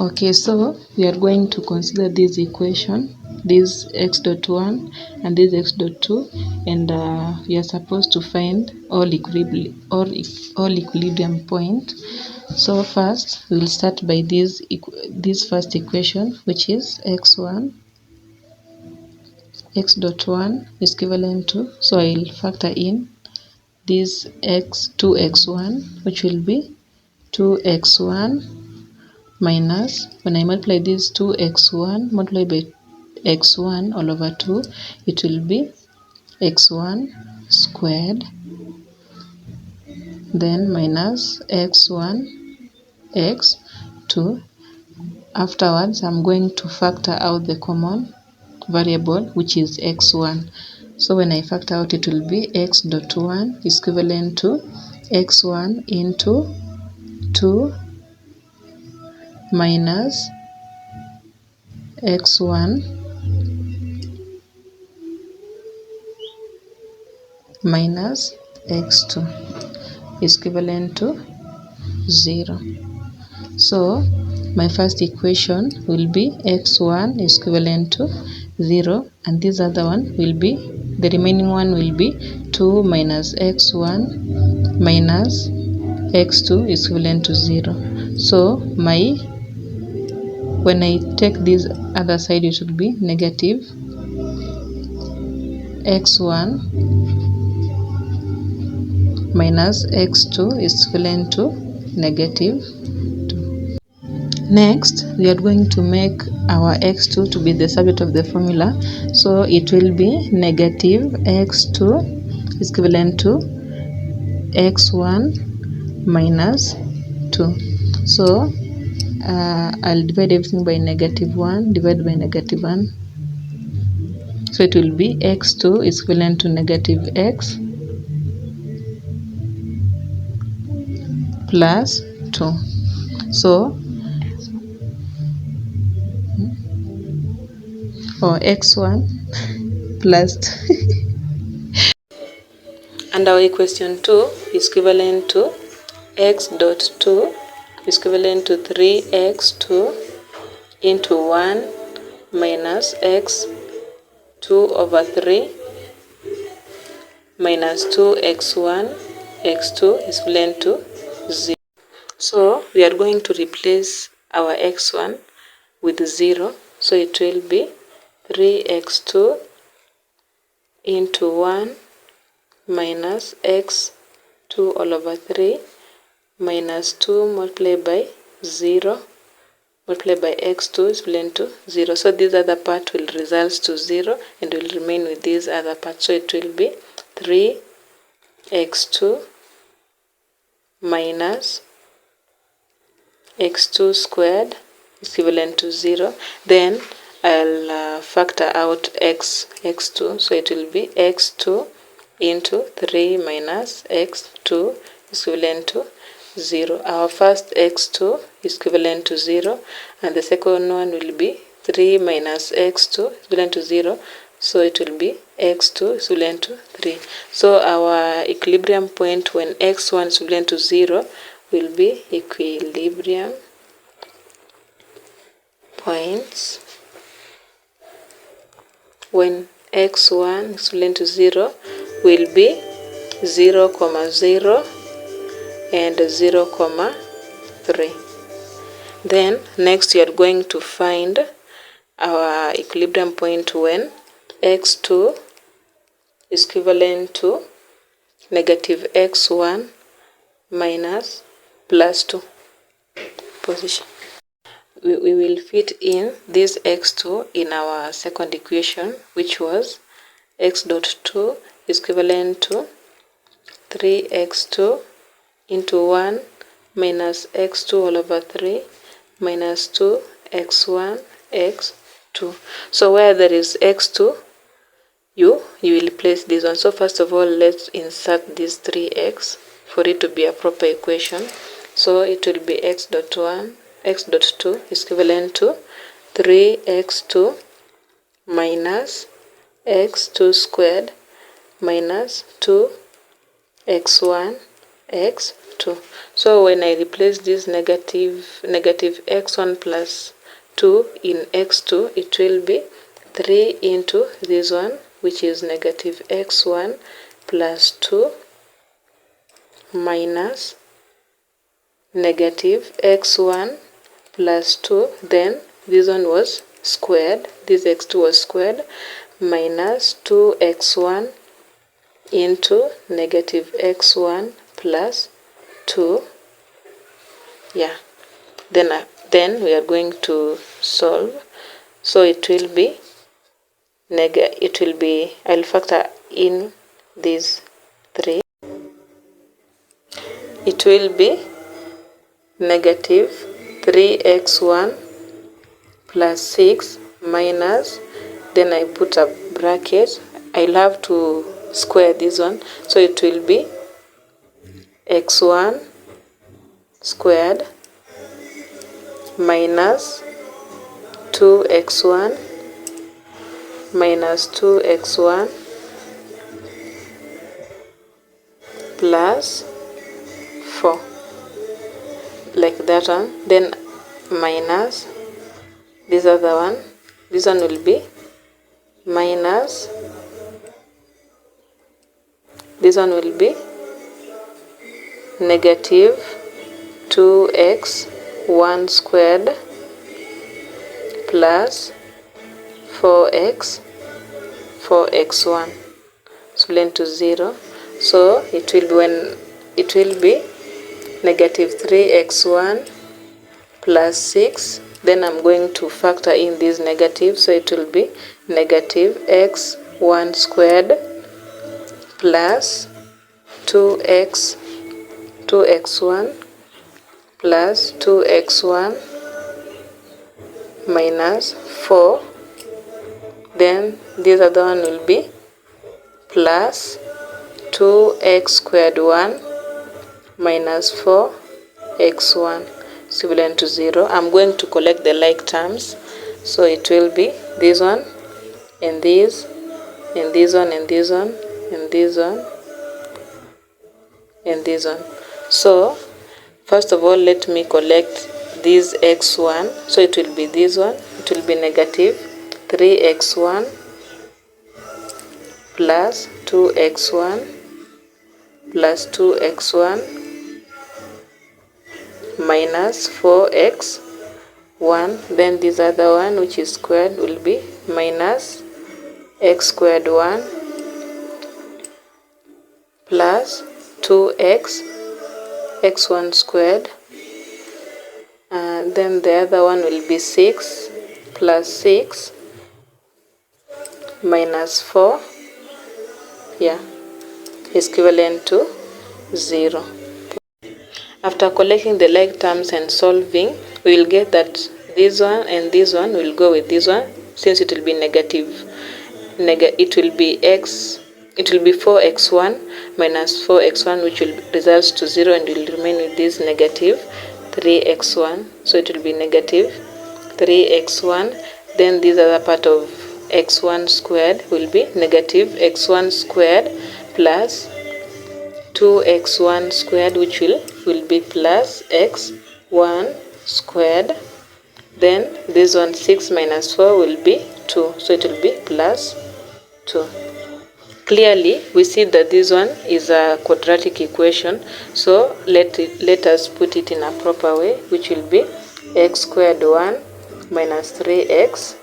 Okay, so we are going to consider this equation, this x dot 1 and this x dot 2, and we are supposed to find all equilibrium point. So first we'll start by this first equation, which is x dot 1 is equivalent to, so I'll factor in this 2x1, which will be 2x1 minus, when I multiply this 2x1 multiplied by x1 all over 2, it will be x1 squared, then minus x1 x2. Afterwards, I'm going to factor out the common variable, which is x1. So when I factor out, it will be x dot 1 is equivalent to x1 into 2 minus x1 minus x2 is equivalent to 0. So my first equation will be x1 is equivalent to 0, and this other one will be, the remaining one will be 2 minus x1 minus x2 is equivalent to 0. So when I take this other side, it will be negative x1 minus x2 is equivalent to negative 2. Next, we are going to make our x2 to be the subject of the formula. So it will be negative x2 is equivalent to x1 minus 2. So I'll divide everything by negative 1, divided by negative 1. So it will be x2 is equivalent to negative x plus 2. So x1 plus 2 and our equation 2 is equivalent to x dot 2 is equivalent to 3x2 into 1 minus x2 over 3 minus 2x1 x2 is equivalent to 0. So we are going to replace our x1 with 0. So it will be 3x2 into 1 minus x2 all over 3 minus 2 multiplied by 0 multiplied by x2 is equivalent to 0. So this other part will result to 0 and will remain with this other part. So it will be 3x2 minus x2 squared is equivalent to 0. Then I'll factor out x2. So it will be x2 into 3 minus x2 is equivalent to 0. Our first x2 is equivalent to 0, and the second one will be 3 minus x2 is equivalent to 0. So it will be x2 is equivalent to 3. So our equilibrium point when x1 is equivalent to 0 will be equilibrium points when x1 is equivalent to 0 will be 0, 0 and 0, 3. Then next we are going to find our equilibrium point when x2 is equivalent to negative x1 minus plus 2 position. We will fit in this x2 in our second equation, which was x dot 2 is equivalent to 3x2 into 1 minus x2 all over 3 minus 2x1 x2. So where there is x2, you will place this one. So first of all, let's insert this 3x for it to be a proper equation. So it will be x dot 2 is equivalent to 3x2 minus x2 squared minus 2x1 x2. 2. So when I replace this negative x1 plus 2 in x2, it will be 3 into this one, which is negative x1 plus 2 minus negative x1 plus 2, then this one was squared, this x2 was squared, minus 2x1 into negative x1 plus 2. Yeah, then we are going to solve. So it will be I'll factor in these 3. It will be negative 3x1 plus 6 minus, then I put a bracket. I'll have to square this one, so it will be x1 squared minus 2x1 minus 2x1 plus 4, like that one, then minus this other one. This one will be minus, this one will be negative 2x1 squared plus 4x1 equal to 0. So it will be negative 3x1 plus 6, then I'm going to factor in this negative, so it will be negative x1 squared plus 2x1 plus 2x1 minus 4, then this other one will be plus 2x squared 1 minus 4x1 equivalent to 0. I'm going to collect the like terms, so it will be this one and this and this one and this one and this one and this one. So first of all, let me collect this x1. So it will be this one, it will be negative 3x1 plus 2x1 plus 2x1 minus 4x1, then this other one, which is squared, will be minus x squared 1 plus 2x x1 squared, and then the other one will be 6 plus 6 minus 4, yeah, is equivalent to 0. After collecting the like terms and solving, we will get that this one and this one will go with this one, since it will be negative. It will be 4x1 minus 4x1, which will result to 0, and will remain with this negative 3x1. So it will be negative 3x1. Then this other part of x1 squared will be negative x1 squared plus 2x1 squared, which will be plus x1 squared. Then this one, 6 minus 4, will be 2, so it will be plus 2. Clearly we see that this one is a quadratic equation, so let us put it in a proper way, which will be x squared 1 minus 3x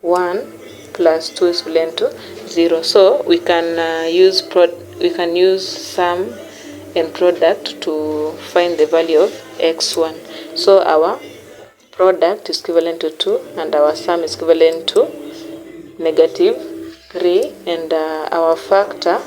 1 plus 2 is equal to 0. So we can use sum and product to find the value of x1. So our product is equivalent to 2 and our sum is equivalent to negative 3, and our factor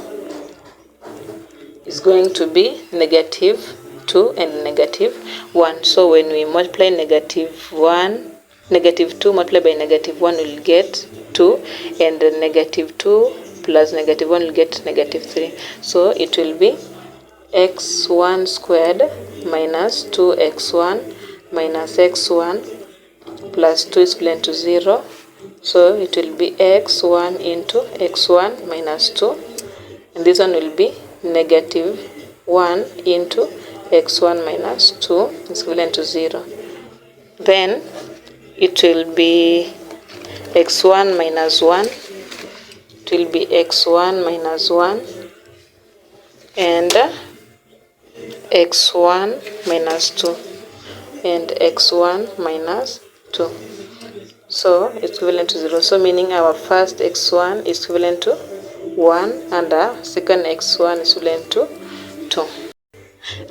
is going to be negative 2 and negative 1. So when we multiply negative 2 multiplied by negative 1 will get 2, and negative 2 plus negative 1 will get negative 3. So it will be x1 squared minus 2x1 minus x1 plus 2 is equal to 0. So it will be x1 into x1 minus 2, and this one will be negative 1 into x1 minus 2 is equivalent to 0. Then it will be x1 minus 1. It will be x1 minus 1 and x1 minus 2 and x1 minus 2. So it's equivalent to 0. So meaning our first x1 is equivalent to 1 and our second x1 is equivalent to 2.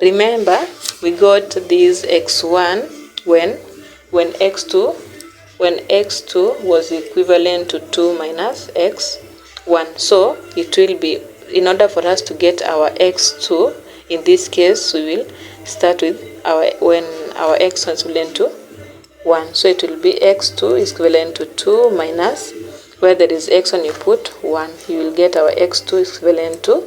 Remember, we got this x1 when x2 was equivalent to 2 minus x1. So it will be, in order for us to get our x2, in this case we will start with when our x1 is equivalent to 1. So it will be x2 is equivalent to 2 minus, where there is x1 you put 1. You will get our x2 is equivalent to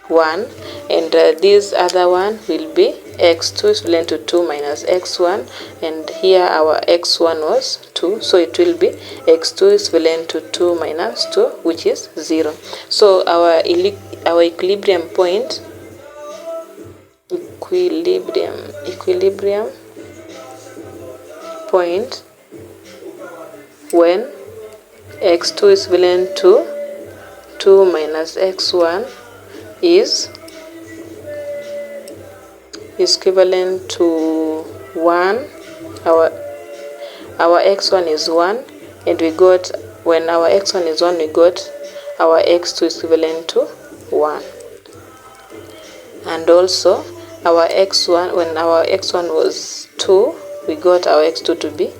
1, and this other one will be x2 is equivalent to 2 minus x1, and here our x1 was 2, so it will be x2 is equivalent to 2 minus 2, which is 0. So our equilibrium point, equilibrium point when x2 is equivalent to 2 minus x1 is equivalent to 1. Our x1 is 1, and we got, when our x1 is 1, we got our x2 is equivalent to 1. And also our x1, when our x1 was 2, we got our x2 to be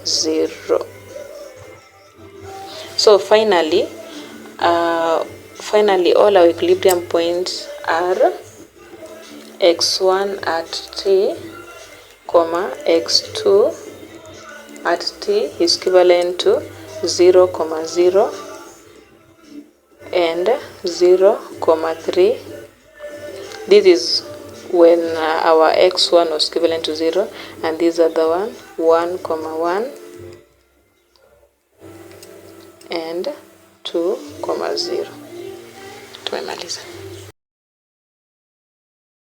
0. So finally all our equilibrium points are x1 at t, x2 at t is equivalent to 0, 0 and 0, 3. This is when our x1 was equivalent to 0, and this other one 1, 1 and 2, 0. Tumemaliza.